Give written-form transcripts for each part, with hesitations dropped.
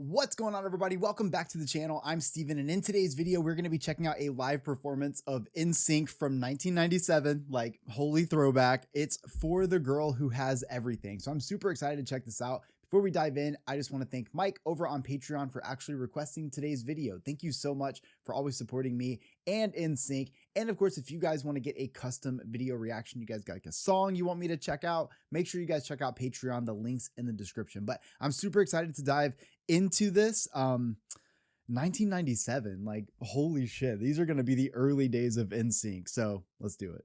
What's going on, everybody? Welcome back to the channel. I'm Steven, and in today's video, we're going to be checking out a live performance of NSYNC from 1997, like holy throwback. It's For the Girl Who Has Everything. So I'm super excited to check this out. Before we dive in, I just want to thank Mike over on Patreon for actually requesting today's video. Thank you so much for always supporting me and NSYNC. And of course, if you guys want to get a custom video reaction, you guys got like a song you want me to check out, make sure you guys check out Patreon. The link's in the description. But I'm super excited to dive into this. 1997, like holy shit, these are going to be the early days of NSYNC. So let's do it.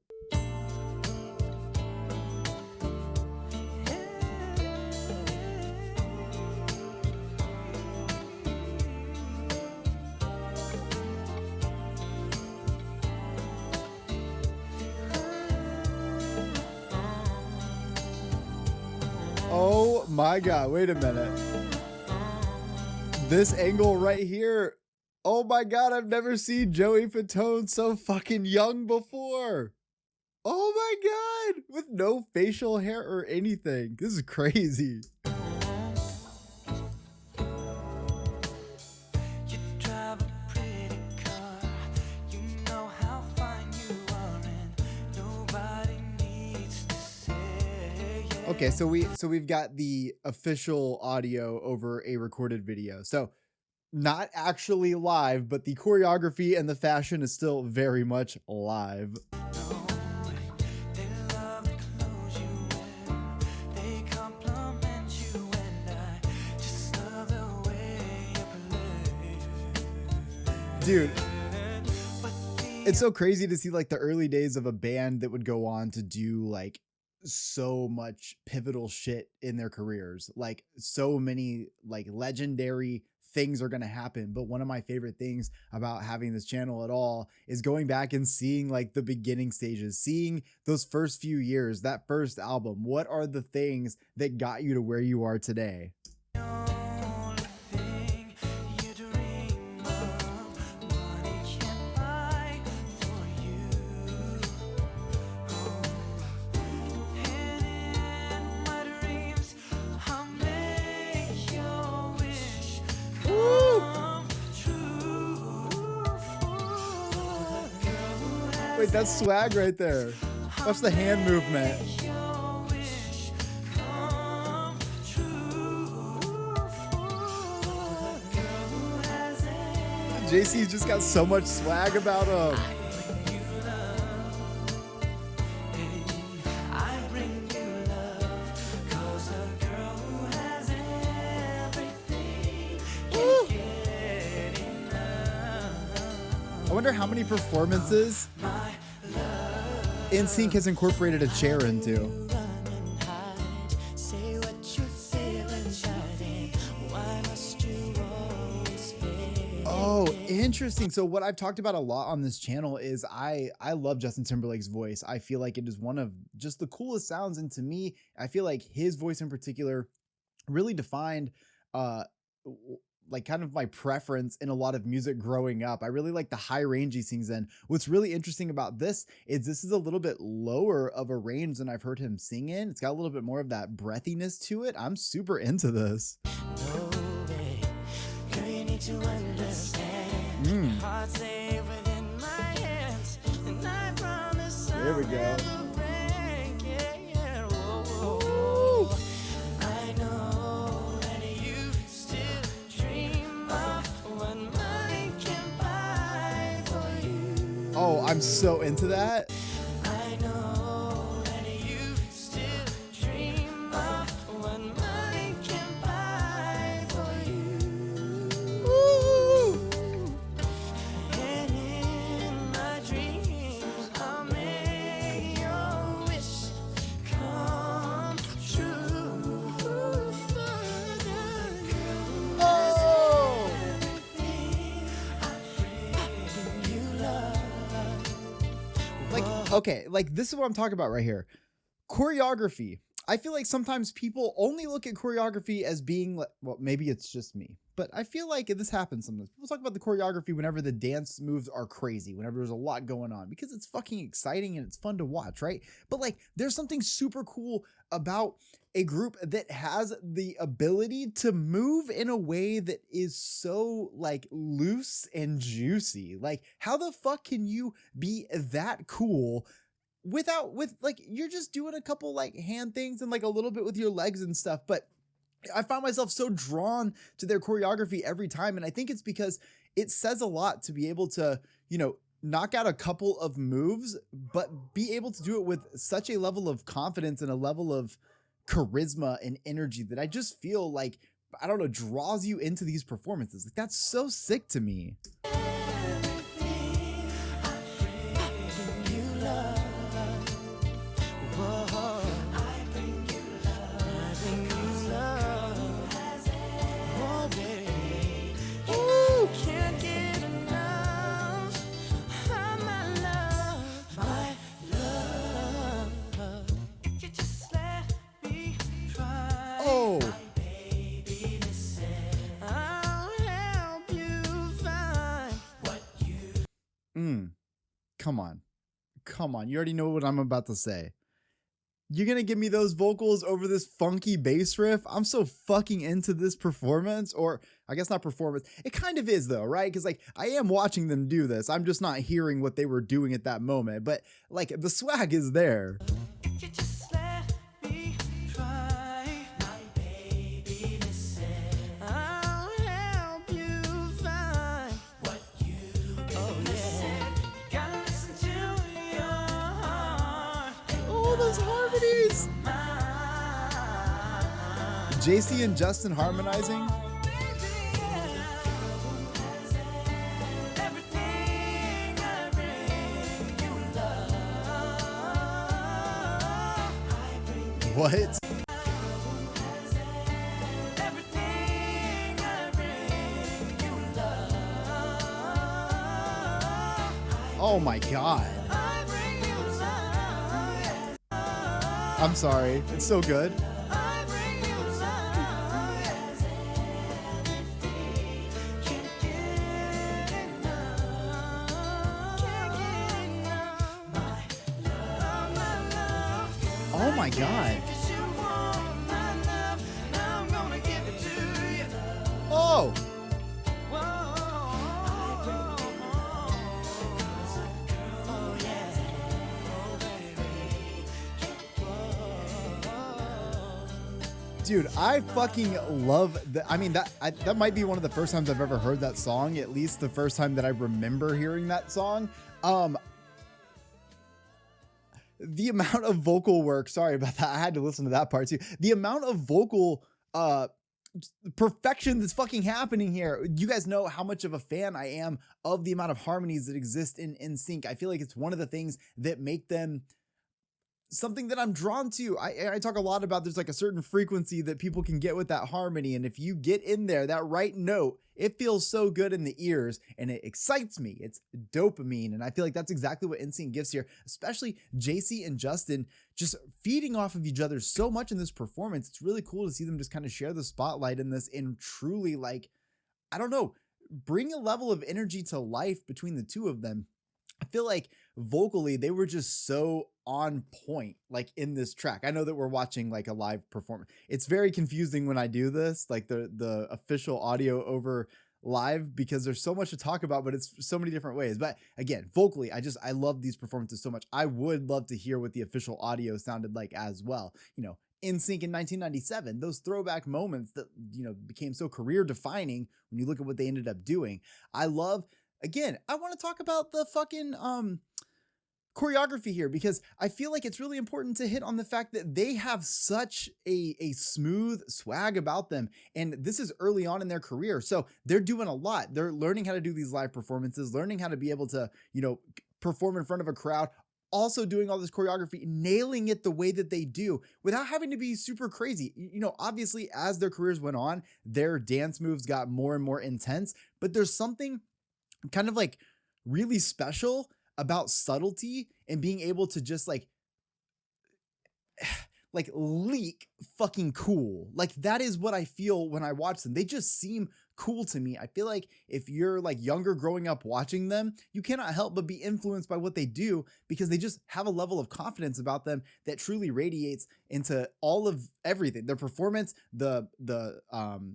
Oh my God, wait a minute. This angle right here. Oh my God, I've never seen Joey Fatone so fucking young before. Oh my God, with no facial hair or anything. This is crazy. Okay, so we've got the official audio over a recorded video. So not actually live, but the choreography and the fashion is still very much live. Dude, it's so crazy to see like the early days of a band that would go on to do like so much pivotal shit in their careers. Like so many like legendary things are going to happen. But one of my favorite things about having this channel at all is going back and seeing like the beginning stages, seeing those first few years, that first album. What are the things that got you to where you are today? Wait, that's swag right there. Watch the hand movement. JC's just got so much swag about him. I wonder how many performances NSYNC has incorporated a chair into. Oh, interesting. So what I've talked about a lot on this channel is I love Justin Timberlake's voice. I feel like it is one of just the coolest sounds. And to me, I feel like his voice in particular really defined like kind of my preference in a lot of music growing up. I really like the high range he sings in. What's really interesting about this is a little bit lower of a range than I've heard him sing in. It's got a little bit more of that breathiness to it. I'm super into this. There we go. Oh, I'm so into that. I know that you still dream of what money can buy for you. Woo! And in my dreams, I'll make your wish come true. Oh! Like, okay, like this is what I'm talking about right here. Choreography. I feel like sometimes people only look at choreography as being like, well, maybe it's just me, but I feel like this happens sometimes. People talk about the choreography whenever the dance moves are crazy, whenever there's a lot going on, because it's fucking exciting and it's fun to watch, right? But like, there's something super cool about a group that has the ability to move in a way that is so like loose and juicy. Like, how the fuck can you be that cool with like, you're just doing a couple like hand things and like a little bit with your legs and stuff? But I found myself so drawn to their choreography every time, and I think it's because it says a lot to be able to, knock out a couple of moves, but be able to do it with such a level of confidence and a level of charisma and energy that I just feel like, I don't know, draws you into these performances. Like, that's so sick to me. Oh, come on. Come on. You already know what I'm about to say. You're going to give me those vocals over this funky bass riff? I'm so fucking into this performance. Or I guess not performance. It kind of is though, right? Because like, I am watching them do this. I'm just not hearing what they were doing at that moment. But like, the swag is there. Harmonies. JC and Justin harmonizing. What? Oh my God. I'm sorry. It's so good. Oh my God. Oh. Dude, I fucking love that. I mean, that might be one of the first times I've ever heard that song, at least the first time that I remember hearing that song. The amount of vocal work, sorry about that, I had to listen to that part too. The amount of vocal perfection that's fucking happening here. You guys know how much of a fan I am of the amount of harmonies that exist in NSYNC. I feel like it's one of the things that make them something that I'm drawn to. I talk a lot about there's like a certain frequency that people can get with that harmony. And if you get in there, that right note, it feels so good in the ears and it excites me. It's dopamine. And I feel like that's exactly what NSYNC gives here, especially JC and Justin just feeding off of each other so much in this performance. It's really cool to see them just kind of share the spotlight in this and truly, like, I don't know, bring a level of energy to life between the two of them. I feel like vocally they were just so on point, like in this track. I know that we're watching like a live performance. It's very confusing when I do this, like the official audio over live, because there's so much to talk about, but it's so many different ways. But again, vocally, I love these performances so much. I would love to hear what the official audio sounded like as well. NSYNC in 1997, those throwback moments that, became so career defining when you look at what they ended up doing. I love, again, I want to talk about the fucking choreography here, because I feel like it's really important to hit on the fact that they have such a smooth swag about them. And this is early on in their career. So they're doing a lot. They're learning how to do these live performances, learning how to be able to, perform in front of a crowd, also doing all this choreography, nailing it the way that they do without having to be super crazy. Obviously, as their careers went on, their dance moves got more and more intense, but there's something kind of like really special about subtlety and being able to just like like leak fucking cool. Like that is what I feel when I watch them. They just seem cool to me. I feel like if you're like younger growing up watching them, you cannot help but be influenced by what they do because they just have a level of confidence about them that truly radiates into all of everything. Their performance, the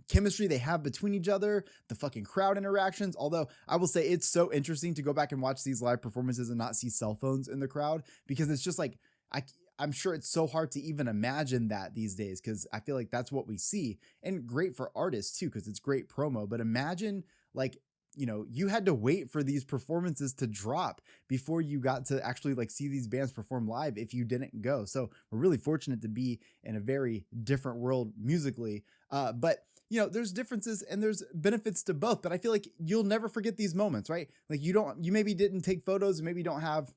chemistry they have between each other, the fucking crowd interactions. Although I will say it's so interesting to go back and watch these live performances and not see cell phones in the crowd because it's just like I I'm sure it's so hard to even imagine that these days because I feel like that's what we see and great for artists too because it's great promo. But imagine like you had to wait for these performances to drop before you got to actually like see these bands perform live if you didn't go. So we're really fortunate to be in a very different world musically. But there's differences and there's benefits to both. But I feel like you'll never forget these moments, right? Like you maybe didn't take photos, maybe don't have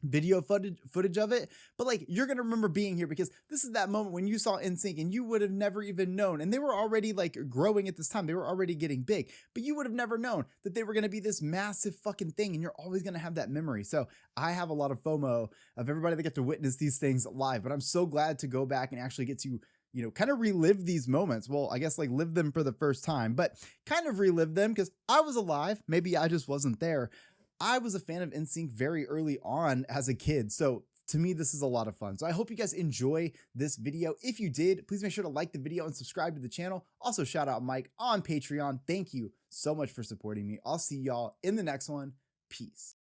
video footage of it, but like you're gonna remember being here because this is that moment when you saw NSYNC and you would have never even known, and they were already like growing at this time, they were already getting big, but you would have never known that they were gonna be this massive fucking thing, and you're always gonna have that memory. So I have a lot of FOMO of everybody that get to witness these things live, but I'm so glad to go back and actually get to kind of relive these moments. Well, I guess like live them for the first time, but kind of relive them because I was alive. Maybe I just wasn't there. I was a fan of NSYNC very early on as a kid. So to me, this is a lot of fun. So I hope you guys enjoy this video. If you did, please make sure to like the video and subscribe to the channel. Also shout out Mike on Patreon. Thank you so much for supporting me. I'll see y'all in the next one. Peace.